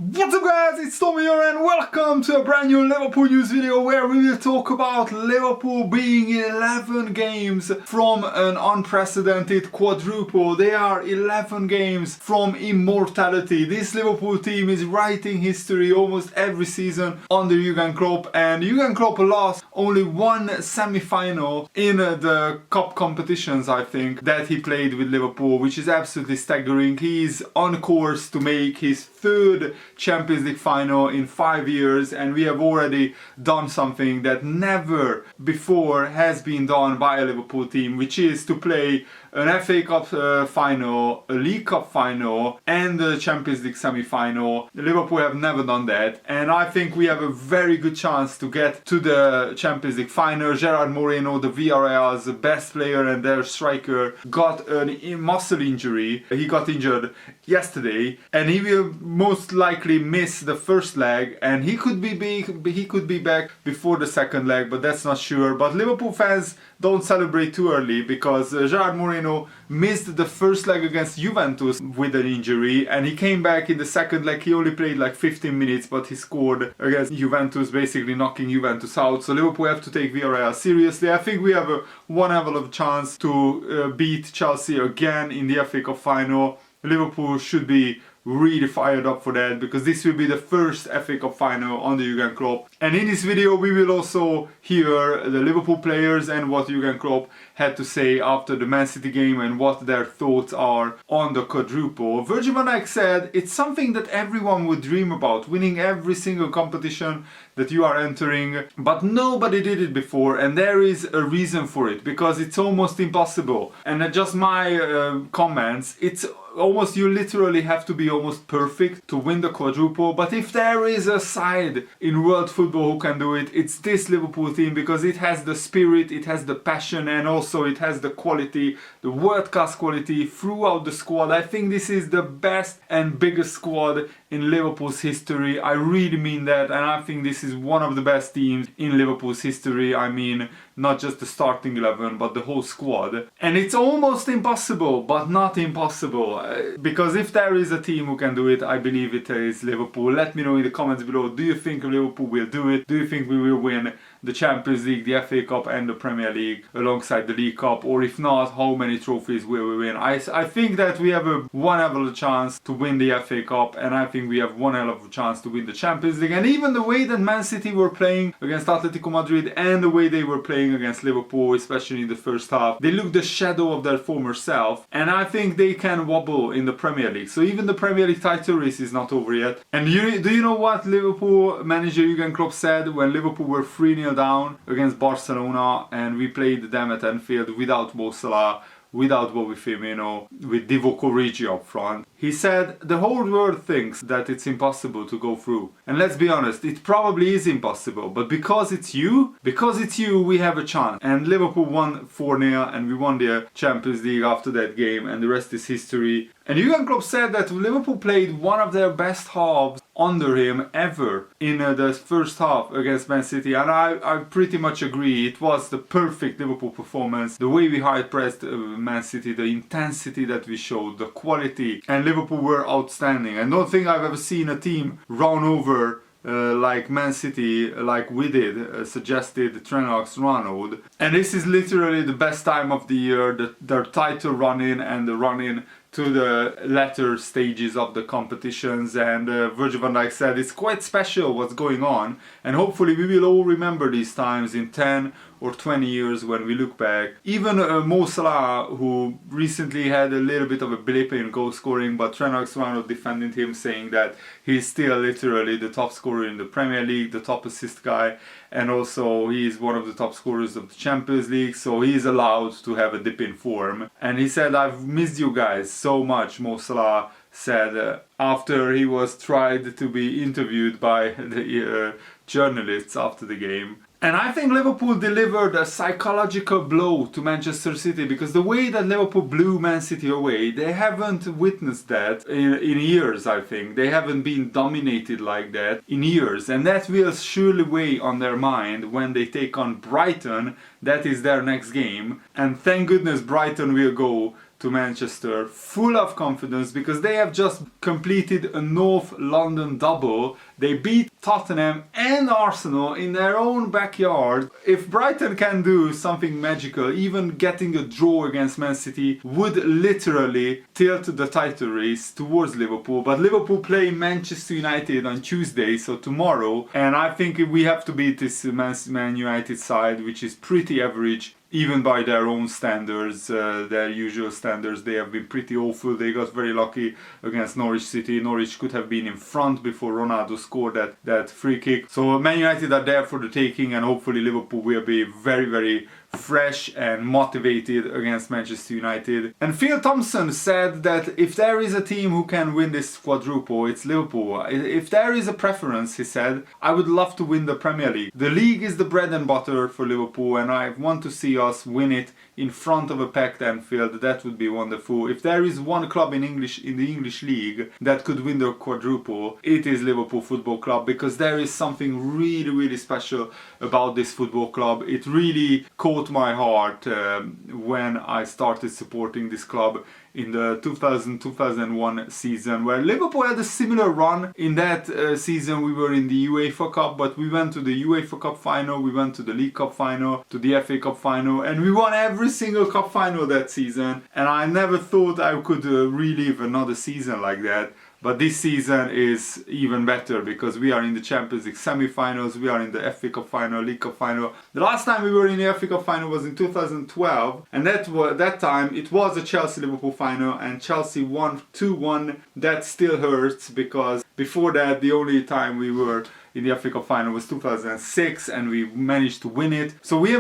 What's up guys, it's Tommy here and welcome to a brand new Liverpool news video where we will talk about Liverpool being in 11 games from an unprecedented quadruple. They are 11 games from immortality. This Liverpool team is writing history almost every season under Jurgen Klopp, and Jurgen Klopp lost only one semi-final in the cup competitions, I think, that he played with Liverpool, which is absolutely staggering. He is on course to make his third Champions League final in 5 years, and we have already done something that never before has been done by a Liverpool team, which is to play an FA Cup final, a League Cup final and the Champions League semi-final. Liverpool have never done that, and I think we have a very good chance to get to the Champions League final. Gerard Moreno, the Villarreal's best player and their striker, got a muscle injury. He got injured yesterday and he will most likely miss the first leg, and he could be back before the second leg, but that's not sure. But Liverpool fans don't celebrate too early because Gerard Moreno missed the first leg against Juventus with an injury, and he came back in the second leg. He only played like 15 minutes, but he scored against Juventus, basically knocking Juventus out. So Liverpool have to take Villarreal seriously. I think we have a one level of chance to beat Chelsea again in the FA Cup final. Liverpool should be really fired up for that because this will be the first FA Cup final under Jurgen Klopp. And in this video we will also hear the Liverpool players and what Jurgen Klopp had to say after the Man City game and what their thoughts are on the quadruple. Virgil van Dijk said it's something that everyone would dream about, winning every single competition that you are entering, but nobody did it before, and there is a reason for it, because it's almost impossible. And just my comments, it's almost, you literally have to be almost perfect to win the quadruple. But if there is a side in world football who can do it, it's this Liverpool team, because it has the spirit, it has the passion, and also it has the quality, the world-class quality throughout the squad. I think this is the best and biggest squad in Liverpool's history. I really mean that, and I think this is one of the best teams in Liverpool's history. I mean, not just the starting 11, but the whole squad. And it's almost impossible, but not impossible. Because if there is a team who can do it, I believe it is Liverpool. Let me know in the comments below, do you think Liverpool will do it? Do you think we will win the Champions League, the FA Cup and the Premier League alongside the League Cup? Or if not, how many trophies will we win? I think that we have a one hell of a chance to win the FA Cup, and I think we have one hell of a chance to win the Champions League. And even the way that Man City were playing against Atletico Madrid and the way they were playing against Liverpool, especially in the first half, they look the shadow of their former self, and I think they can wobble in the Premier League. So even the Premier League title race is not over yet. And do you know what Liverpool manager Jurgen Klopp said when Liverpool were 3-0 down against Barcelona and we played them at Anfield without Mo Salah, without Bobby Firmino, with Divock Origi up front? He said the whole world thinks that it's impossible to go through. And let's be honest, it probably is impossible, but because it's you, we have a chance. And Liverpool won 4-0 and we won the Champions League after that game, and the rest is history. And Jurgen Klopp said that Liverpool played one of their best halves under him ever in the first half against Man City, and I pretty much agree. It was the perfect Liverpool performance. The way we high-pressed Man City, the intensity that we showed, the quality, and Liverpool were outstanding. I don't think I've ever seen a team run over like Man City, like we did, suggested Ten Hag's run. And this is literally the best time of the year, their title run-in and the run-in to the latter stages of the competitions. And Virgil van Dijk said it's quite special what's going on, and hopefully we will all remember these times in 10 or 20 years when we look back. Even Mo Salah, who recently had a little bit of a blip in goal scoring, but Ten Hag's defended him, saying that he's still literally the top scorer in the Premier League, the top assist guy, and also he's one of the top scorers of the Champions League, so he's allowed to have a dip in form. And he said, I've missed you guys so much, Mo Salah said after he was tried to be interviewed by the journalists after the game. And I think Liverpool delivered a psychological blow to Manchester City, because the way that Liverpool blew Man City away, they haven't witnessed that in years, I think. They haven't been dominated like that in years, and that will surely weigh on their mind when they take on Brighton. That is their next game, and thank goodness Brighton will go to Manchester full of confidence because they have just completed a North London double. They beat Tottenham and Arsenal in their own backyard. If Brighton can do something magical, even getting a draw against Man City would literally tilt the title race towards Liverpool. But Liverpool play Manchester United on Tuesday, so tomorrow, and I think we have to beat this Man United side, which is pretty average. Even by their own standards, their usual standards, they have been pretty awful. They got very lucky against Norwich City. Norwich could have been in front before Ronaldo scored that free kick. So Man United are there for the taking, and hopefully Liverpool will be very, very fresh and motivated against Manchester United. And Phil Thompson said that if there is a team who can win this quadruple, it's Liverpool. If there is a preference, he said, I would love to win the Premier League. The league is the bread and butter for Liverpool, and I want to see us win it in front of a packed Anfield. That would be wonderful. If there is one club in the English league that could win the quadruple, it is Liverpool Football Club, because there is something really, really special about this football club. It really caught my heart when I started supporting this club in the 2000-2001 season, where Liverpool had a similar run. In that season we were in the UEFA Cup, but we went to the UEFA Cup final, we went to the League Cup final, to the FA Cup final, and we won every single cup final that season. And I never thought I could relive another season like that. But this season is even better because we are in the Champions League semi-finals, we are in the FA Cup final, League Cup final. The last time we were in the FA Cup final was in 2012, and that time it was a Chelsea-Liverpool final, and Chelsea won 2-1. That still hurts because before that the only time we were in the FA Cup final was 2006, and we managed to win it. So we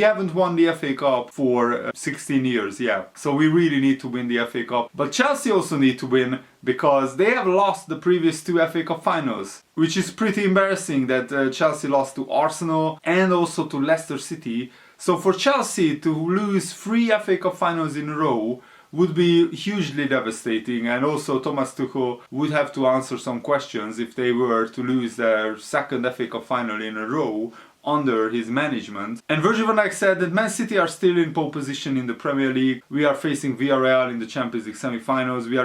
haven't won the FA Cup for 16 years, yeah. So we really need to win the FA Cup. But Chelsea also need to win because they have lost the previous two FA Cup finals, which is pretty embarrassing that Chelsea lost to Arsenal and also to Leicester City. So for Chelsea to lose 3 FA Cup finals in a row would be hugely devastating, and also Thomas Tuchel would have to answer some questions if they were to lose their second FA Cup final in a row under his management. And Virgil van Dijk said that Man City are still in pole position in the Premier League. We are facing Villarreal in the Champions League semi-finals. We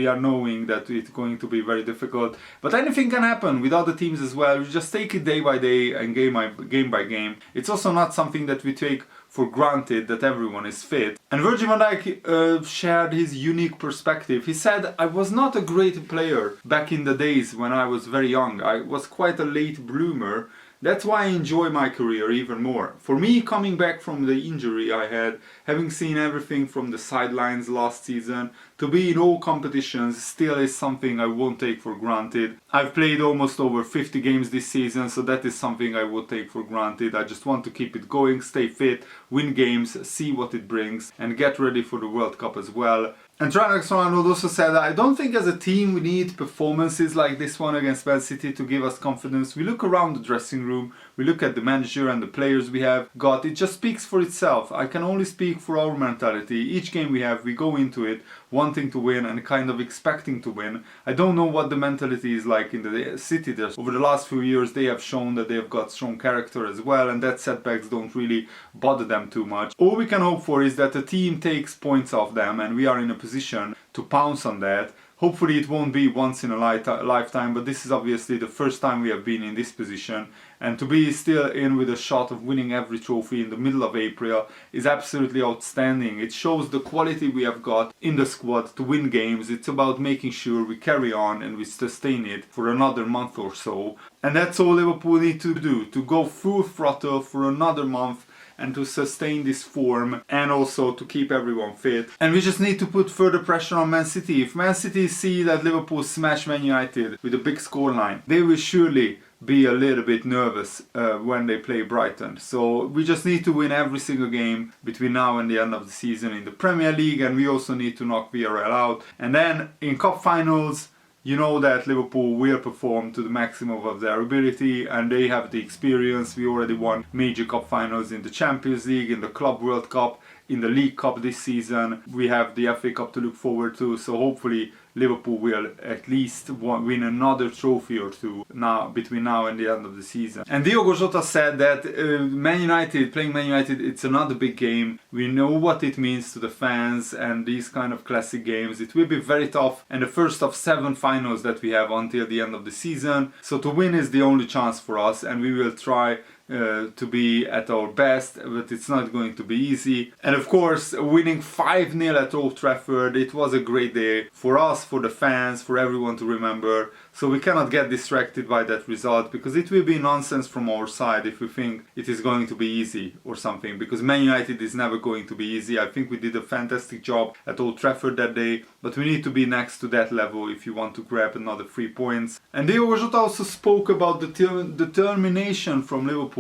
are knowing that it's going to be very difficult, but anything can happen with other teams as well. We just take it day by day and game by game. It's also not something that we take for granted that everyone is fit. And Virgil van Dijk shared his unique perspective. He said, I was not a great player back in the days when I was very young. I was quite a late bloomer. That's why I enjoy my career even more. For me, coming back from the injury I had, having seen everything from the sidelines last season, to be in all competitions still is something I won't take for granted. I've played almost over 50 games this season, so that is something I would take for granted. I just want to keep it going, stay fit, win games, see what it brings, and get ready for the World Cup as well. And Trent Alexander-Arnold also said, I don't think as a team we need performances like this one against Man City to give us confidence. We look around the dressing room, we look at the manager and the players we have got. It just speaks for itself. I can only speak for our mentality. Each game we have, we go into it wanting to win and kind of expecting to win. I don't know what the mentality is like in the City. Over the last few years they have shown that they have got strong character as well, and that setbacks don't really bother them too much. All we can hope for is that the team takes points off them and we are in a position to pounce on that. Hopefully it won't be once in a lifetime, but this is obviously the first time we have been in this position, and to be still in with a shot of winning every trophy in the middle of April is absolutely outstanding. It shows the quality we have got in the squad to win games. It's about making sure we carry on and we sustain it for another month or so, and that's all Liverpool need to do, to go full throttle for another month and to sustain this form, and also to keep everyone fit. And we just need to put further pressure on Man City. If Man City see that Liverpool smash Man United with a big scoreline, they will surely be a little bit nervous when they play Brighton. So we just need to win every single game between now and the end of the season in the Premier League, and we also need to knock Villarreal out. And then in cup finals, you know that Liverpool will perform to the maximum of their ability, and they have the experience. We already won major cup finals in the Champions League, in the Club World Cup, in the League Cup this season. We have the FA Cup to look forward to, so hopefully Liverpool will at least win another trophy or two now between now and the end of the season. And Diogo Jota said that Man United, playing Man United, it's another big game. We know what it means to the fans, and these kind of classic games, it will be very tough, and the first of 7 finals that we have until the end of the season. So to win is the only chance for us, and we will try to be at our best, but it's not going to be easy. And of course, winning 5-0 at Old Trafford, it was a great day for us, for the fans, for everyone to remember. So we cannot get distracted by that result, because it will be nonsense from our side if we think it is going to be easy or something, because Man United is never going to be easy. I think we did a fantastic job at Old Trafford that day, but we need to be next to that level if you want to grab another 3 points. And Diogo Jota also spoke about the determination from Liverpool,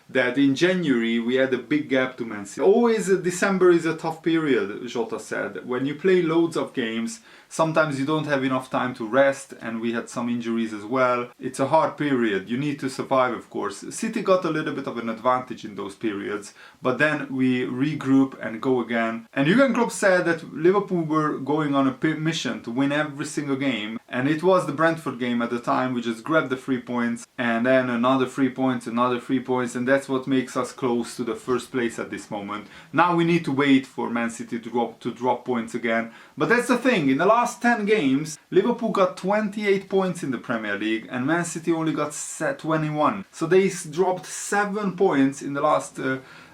that in January we had a big gap to Man City. Always December is a tough period, Jota said. When you play loads of games, sometimes you don't have enough time to rest, and we had some injuries as well. It's a hard period. You need to survive, of course. City got a little bit of an advantage in those periods, but then we regroup and go again. And Jurgen Klopp said that Liverpool were going on a mission to win every single game, and it was the Brentford game at the time. We just grabbed the 3 points, and then another 3 points, another 3 points, and that's what makes us close to the first place at this moment. Now we need to wait for Man City to drop points again. But that's the thing, in the last 10 games, Liverpool got 28 points in the Premier League, and Man City only got 21. So they dropped 7 points in the last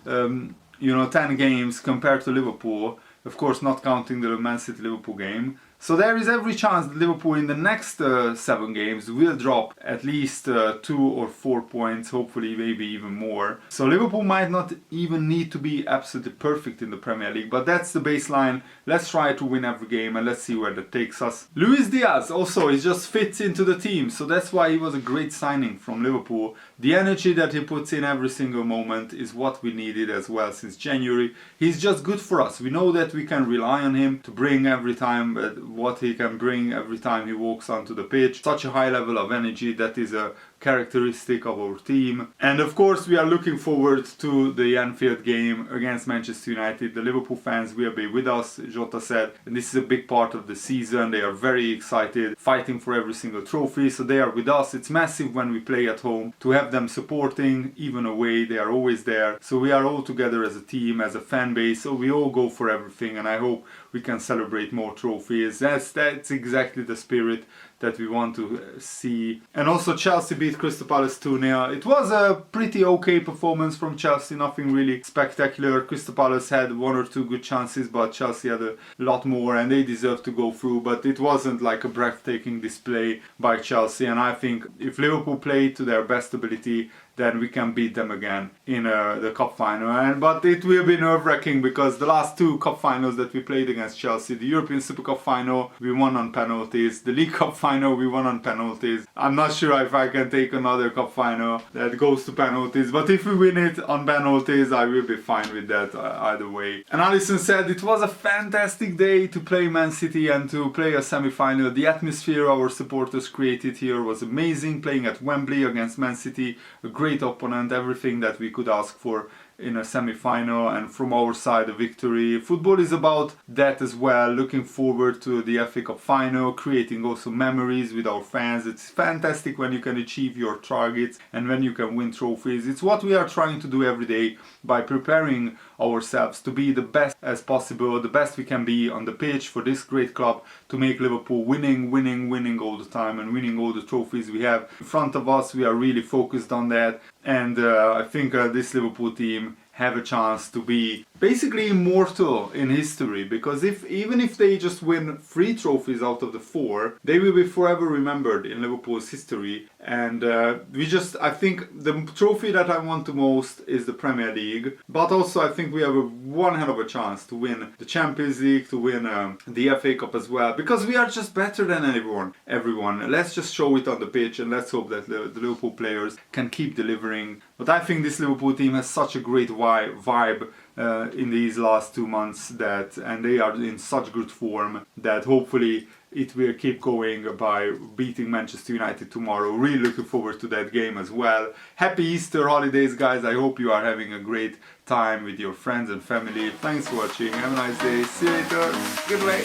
10 games compared to Liverpool. Of course, not counting the Man City-Liverpool game. So there is every chance that Liverpool in the next 7 games will drop at least 2 or 4 points, hopefully maybe even more. So Liverpool might not even need to be absolutely perfect in the Premier League, but that's the baseline. Let's try to win every game and let's see where that takes us. Luis Diaz also, he just fits into the team, so that's why he was a great signing from Liverpool. The energy that he puts in every single moment is what we needed as well since January. He's just good for us. We know that we can rely on him to bring every time what he can bring every time he walks onto the pitch. Such a high level of energy, that is a characteristic of our team. And of course we are looking forward to the Anfield game against Manchester United. The Liverpool fans will be with us, Jota said, and this is a big part of the season. They are very excited, fighting for every single trophy, so they are with us. It's massive when we play at home to have them supporting, even away, they are always there. So we are all together as a team, as a fan base, so we all go for everything, and I hope we can celebrate more trophies. That's exactly the spirit that we want to see. And also Chelsea beat Crystal Palace 2-0. It was a pretty okay performance from Chelsea, nothing really spectacular. Crystal Palace had 1 or 2 good chances, but Chelsea had a lot more and they deserved to go through, but it wasn't like a breathtaking display by Chelsea. And I think if Liverpool played to their best ability, then we can beat them again in the cup final. But it will be nerve-wracking, because the last 2 cup finals that we played against Chelsea, the European Super Cup final, we won on penalties. The League Cup final, we won on penalties. I'm not sure if I can take another cup final that goes to penalties, but if we win it on penalties, I will be fine with that either way. And Alisson said it was a fantastic day to play Man City and to play a semi-final. The atmosphere our supporters created here was amazing, playing at Wembley against Man City, a great opponent, everything that we could ask for in a semi-final, and from our side a victory. Football is about that as well, looking forward to the FA Cup final, creating also memories with our fans. It's fantastic when you can achieve your targets and when you can win trophies. It's what we are trying to do every day by preparing ourselves to be the best as possible, the best we can be on the pitch for this great club, to make Liverpool winning all the time and winning all the trophies we have in front of us. We are really focused on that, and I think this Liverpool team have a chance to be basically immortal in history, because even if they just win 3 trophies out of the 4, they will be forever remembered in Liverpool's history. And I think the trophy that I want the most is the Premier League, but also I think we have one hell of a chance to win the Champions League, to win the FA Cup as well, because we are just better than everyone. Let's just show it on the pitch, and let's hope that the Liverpool players can keep delivering. But I think this Liverpool team has such a great vibe in these last 2 months, and they are in such good form that hopefully it will keep going by beating Manchester United tomorrow. Really looking forward to that game as well. Happy Easter holidays, guys. I hope you are having a great time with your friends and family. Thanks for watching. Have a nice day. See you later. Goodbye.